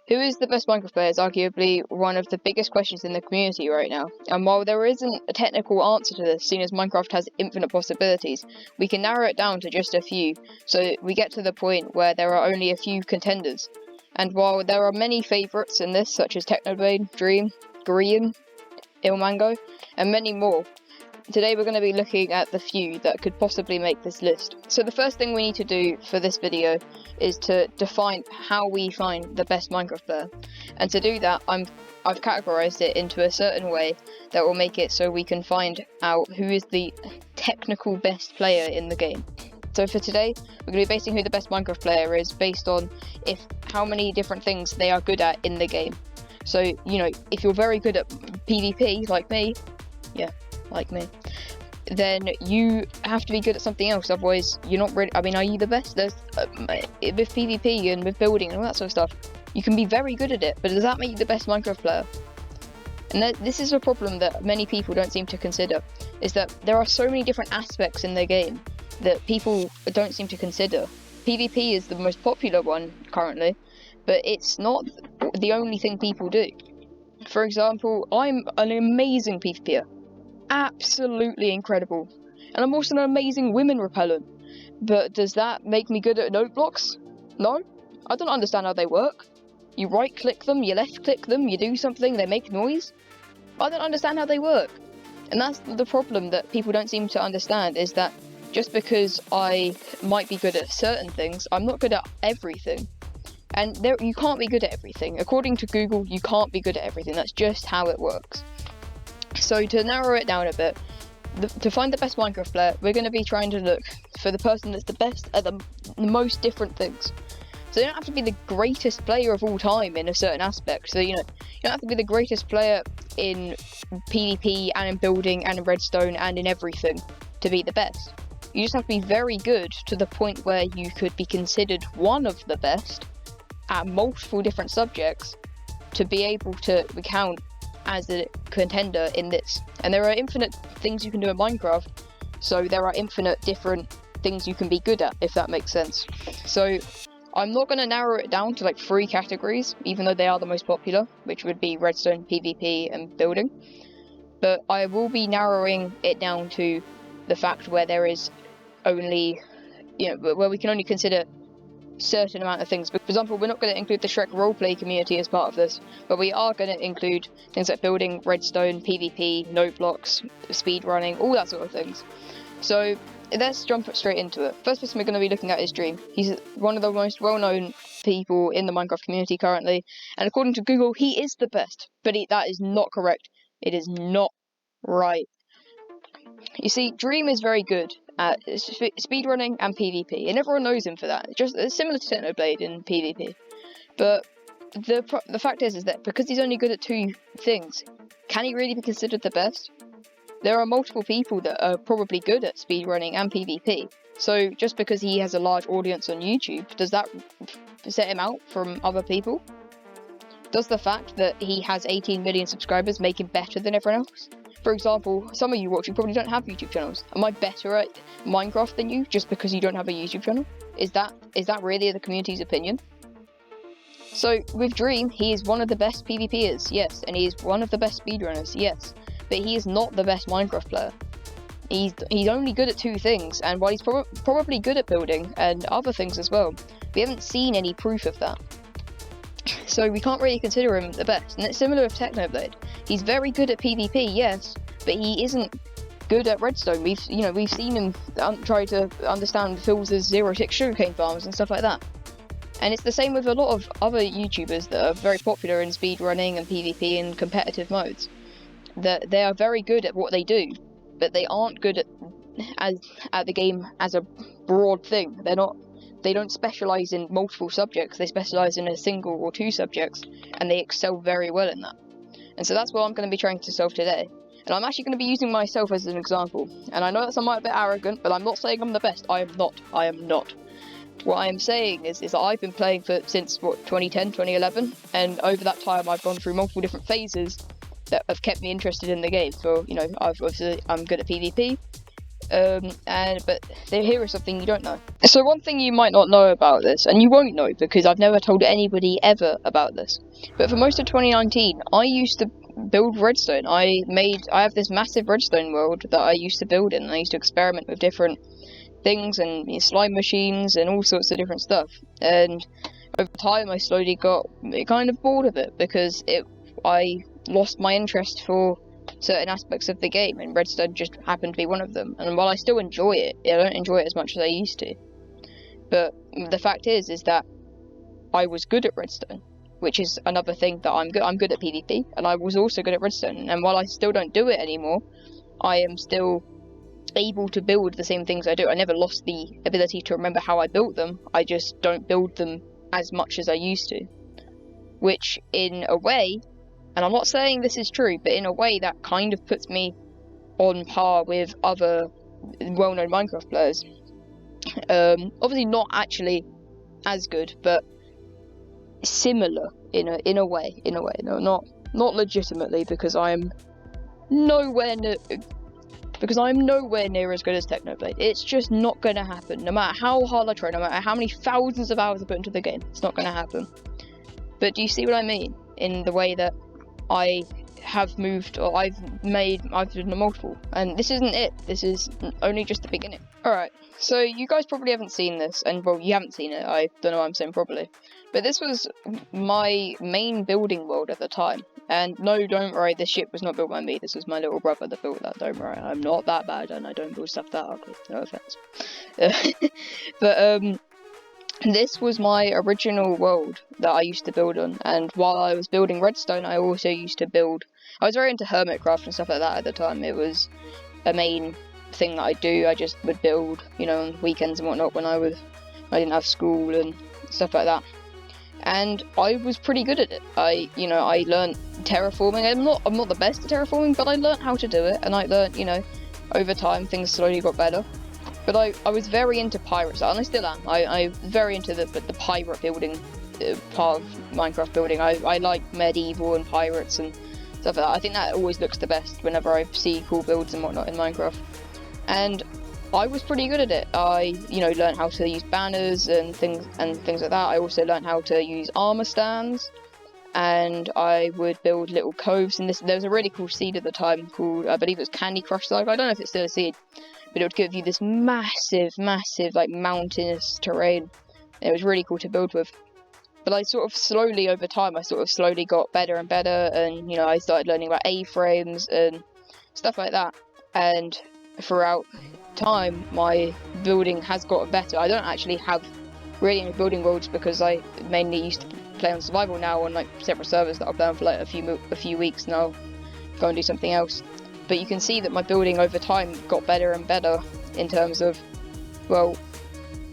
Who is the best Minecraft player is arguably one of the biggest questions in the community right now. And while there isn't a technical answer to this, seeing as Minecraft has infinite possibilities, we can narrow it down to just a few, so we get to the point where there are only a few contenders. And while there are many favourites in this, such as Technoblade, Dream, Green, Ilmango, and many more, today we're going to be looking at the few that could possibly make this list. So the first thing we need to do for this video is to define how we find the best Minecraft player. And to do that, I've categorized it into a certain way that will make it so we can find out who is the technical best player in the game. So for today, we're going to be basing who the best Minecraft player is based on how many different things they are good at in the game. So, you know, if you're very good at PvP, like me, then you have to be good at something else, otherwise you're not really, are you the best? There's with PvP and with building and all that sort of stuff, you can be very good at it, but does that make you the best Minecraft player? And this is a problem that many people don't seem to consider, is that there are so many different aspects in the game that people don't seem to consider. PvP is the most popular one currently, but it's not the only thing people do. For example, I'm an amazing PvPer. Absolutely incredible, and I'm also an amazing women repellent, but does that make me good at note blocks? No, I don't understand how they work. You right click them, you left click them, you do something, they make noise. I don't understand how they work. And that's the problem that people don't seem to understand, is that just because I might be good at certain things, I'm not good at everything. And you can't be good at everything. According to Google, you can't be good at everything. That's just how it works. So to narrow it down a bit, to find the best Minecraft player, we're going to be trying to look for the person that's the best at the most different things. So you don't have to be the greatest player of all time in a certain aspect. So, you don't have to be the greatest player in PvP and in building and in Redstone and in everything to be the best. You just have to be very good to the point where you could be considered one of the best at multiple different subjects to be able to count as a contender in this. And there are infinite things you can do in Minecraft, so there are infinite different things you can be good at, if that makes sense. So I'm not going to narrow it down to like 3 categories, even though they are the most popular, which would be Redstone, PvP, and building. But I will be narrowing it down to the fact where there is only, where we can only consider certain amount of things. For example, we're not going to include the Shrek roleplay community as part of this, but we are going to include things like building, Redstone, PvP, note blocks, speedrunning, all that sort of things. So let's jump straight into it. First person we're going to be looking at is Dream. He's one of the most well-known people in the Minecraft community currently, and according to Google, he is the best, but that is not correct. It is not right. You see, Dream is very good at speedrunning and PvP, and everyone knows him for that. It's similar to Technoblade in PvP. But the fact is that because he's only good at 2 things, can he really be considered the best? There are multiple people that are probably good at speedrunning and PvP. So just because he has a large audience on YouTube, does that set him out from other people? Does the fact that he has 18 million subscribers make him better than everyone else? For example, some of you watching probably don't have YouTube channels. Am I better at Minecraft than you just because you don't have a YouTube channel? Is that really the community's opinion? So with Dream, he is one of the best PvPers, yes, and he is one of the best speedrunners, yes, but he is not the best Minecraft player. He's only good at 2 things, and while he's probably good at building and other things as well, we haven't seen any proof of that. So we can't really consider him the best. And it's similar with Technoblade. He's very good at PvP, yes, but he isn't good at Redstone. We've seen him try to understand Phil's 06 sugarcane farms and stuff like that. And it's the same with a lot of other YouTubers that are very popular in speedrunning and PvP and competitive modes. That they are very good at what they do, but they aren't good at the game as a broad thing. They don't specialise in multiple subjects, they specialise in a single or 2 subjects, and they excel very well in that. And so that's what I'm going to be trying to solve today. And I'm actually going to be using myself as an example. And I know that I'm a bit arrogant, but I'm not saying I'm the best. I am not. What I am saying is that I've been playing since 2010, 2011, and over that time I've gone through multiple different phases that have kept me interested in the game. So, I'm good at PvP, But here is something you don't know. So one thing you might not know about this, and you won't know because I've never told anybody ever about this, but for most of 2019, I used to build redstone. I have this massive redstone world that I used to build in. I used to experiment with different things and slime machines and all sorts of different stuff. And over time, I slowly got kind of bored of it because I lost my interest for certain aspects of the game, and redstone just happened to be one of them. And while I still enjoy it, I don't enjoy it as much as I used to. But the fact is that I was good at redstone, which is another thing that I'm good. I'm good at PvP, and I was also good at redstone. And while I still don't do it anymore, I am still able to build the same things I do. I never lost the ability to remember how I built them. I just don't build them as much as I used to. Which, in a way, and I'm not saying this is true, but in a way that kind of puts me on par with other well-known Minecraft players. Obviously not actually as good, but similar in a way. No, not legitimately, because I'm nowhere near as good as Technoblade. It's just not gonna happen. No matter how hard I try, no matter how many thousands of hours I put into the game, it's not gonna happen. But do you see what I mean? In the way that I have moved, or I've done multiple, and this isn't it. This is only just the beginning. Alright, so you guys probably haven't seen this, and well, you haven't seen it, I don't know what I'm saying probably. But this was my main building world at the time. And no, don't worry, this ship was not built by me. This was my little brother that built that, don't worry. I'm not that bad, and I don't build stuff that ugly, no offense. But, this was my original world that I used to build on, and while I was building redstone, I also used to build... I was very into hermitcraft and stuff like that at the time. It was a main thing that I do. I just would build, on weekends and whatnot when I didn't have school and stuff like that. And I was pretty good at it. I learned terraforming. I'm not the best at terraforming, but I learned how to do it, and I learned, over time things slowly got better. But I was very into pirates, and I still am. I'm very into the pirate building part of Minecraft building. I like medieval and pirates and stuff like that. I think that always looks the best whenever I see cool builds and whatnot in Minecraft. And I was pretty good at it. I, learned how to use banners and things like that. I also learned how to use armor stands, and I would build little coves. And there was a really cool seed at the time called, I believe it was Candy Crush Saga. I don't know if it's still a seed, but it would give you this massive, like mountainous terrain. It was really cool to build with. But I sort of slowly, over time, got better and better, and I started learning about A-frames and stuff like that. And throughout time, my building has gotten better. I don't actually have really any building worlds because I mainly used to play on survival now on like separate servers that I've done for like a few weeks now. Go and do something else. But you can see that my building over time got better and better in terms of, well,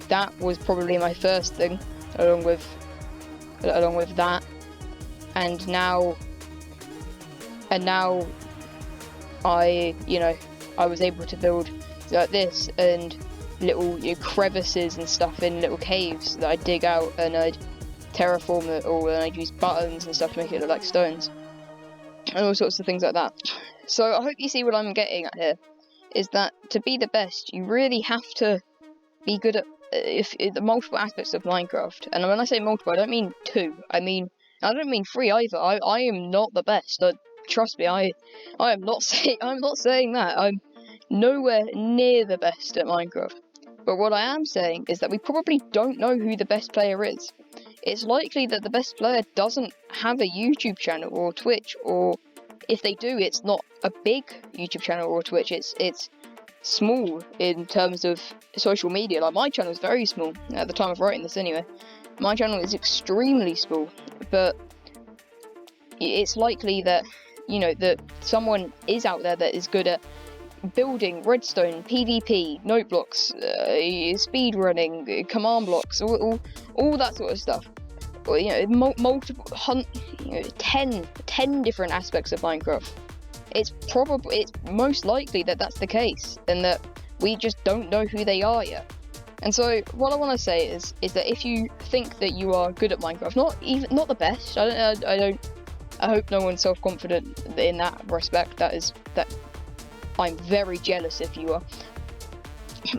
that was probably my first thing, along with that, and now I was able to build like this, and little crevices and stuff in little caves that I'd dig out, and I'd terraform it all, and I'd use buttons and stuff to make it look like stones, and all sorts of things like that. So I hope you see what I'm getting at here, is that to be the best, you really have to be good at the multiple aspects of Minecraft. And when I say multiple, I don't mean 2. I don't mean 3 either. I am not the best. Trust me, I am not I'm not saying that. I'm nowhere near the best at Minecraft. But what I am saying is that we probably don't know who the best player is. It's likely that the best player doesn't have a YouTube channel or Twitch, or if they do, it's not a big YouTube channel or Twitch. It's small in terms of social media. Like, my channel is very small at the time of writing this anyway. My channel is extremely small, but it's likely that that someone is out there that is good at building redstone, PvP, note blocks, speed running, command blocks, all that sort of stuff. Or, multiple 10 different aspects of Minecraft. It's most likely that that's the case, and that we just don't know who they are yet. And so what I want to say is that if you think that you are good at Minecraft, not the best, I hope no one's self-confident in that respect. That I'm very jealous if you are.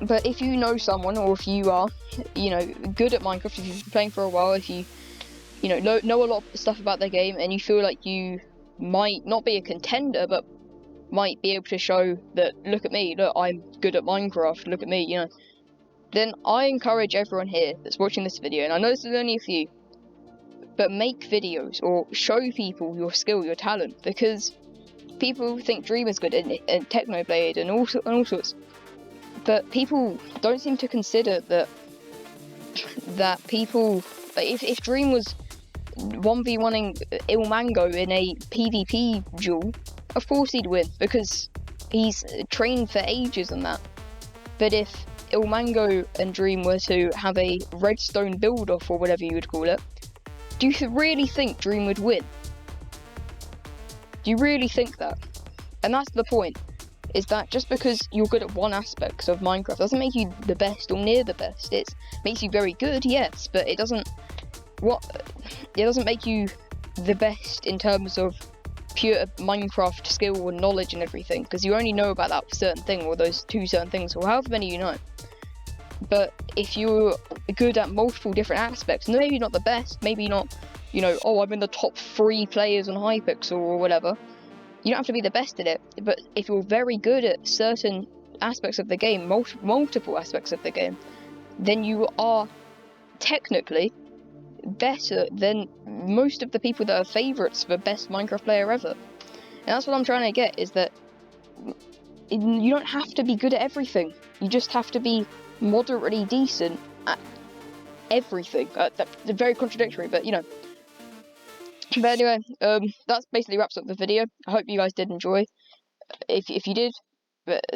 But if you know someone, or if you are, you know, good at Minecraft, if you've been playing for a while, if you, you know a lot of stuff about the game, and you feel like you might not be a contender, but might be able to show that, look at me, look, I'm good at Minecraft, look at me, you know, then I encourage everyone here that's watching this video, and I know this is only a few, but make videos or show people your skill, your talent, because people think Dream is good and Technoblade and all sorts, but people don't seem to consider that people, if Dream was 1v1ing Ilmango in a PvP duel, of course he'd win, because he's trained for ages on that. But if Ilmango and Dream were to have a Redstone build-off, or whatever you would call it, do you really think Dream would win? Do you really think that? And that's the point, is that just because you're good at one aspect of Minecraft doesn't make you the best or near the best. It makes you very good, yes, but it doesn't make you the best in terms of pure Minecraft skill and knowledge and everything, because you only know about that certain thing, or those two certain things, or however many you know. But if you're good at multiple different aspects, maybe not the best, maybe not, you know, oh, I'm in the top 3 players on Hypixel or whatever, you don't have to be the best at it, but if you're very good at certain aspects of the game, multiple aspects of the game, then you are technically better than most of the people that are favourites for best Minecraft player ever. And that's what I'm trying to get, is that you don't have to be good at everything. You just have to be moderately decent at everything. That's very contradictory, but you know. But anyway, that basically wraps up the video. I hope you guys did enjoy. If you did,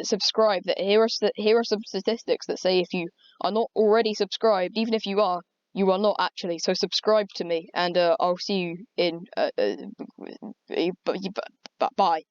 subscribe. Here are some statistics that say if you are not already subscribed, even if you are not actually. So subscribe to me, and I'll see you in. Bye.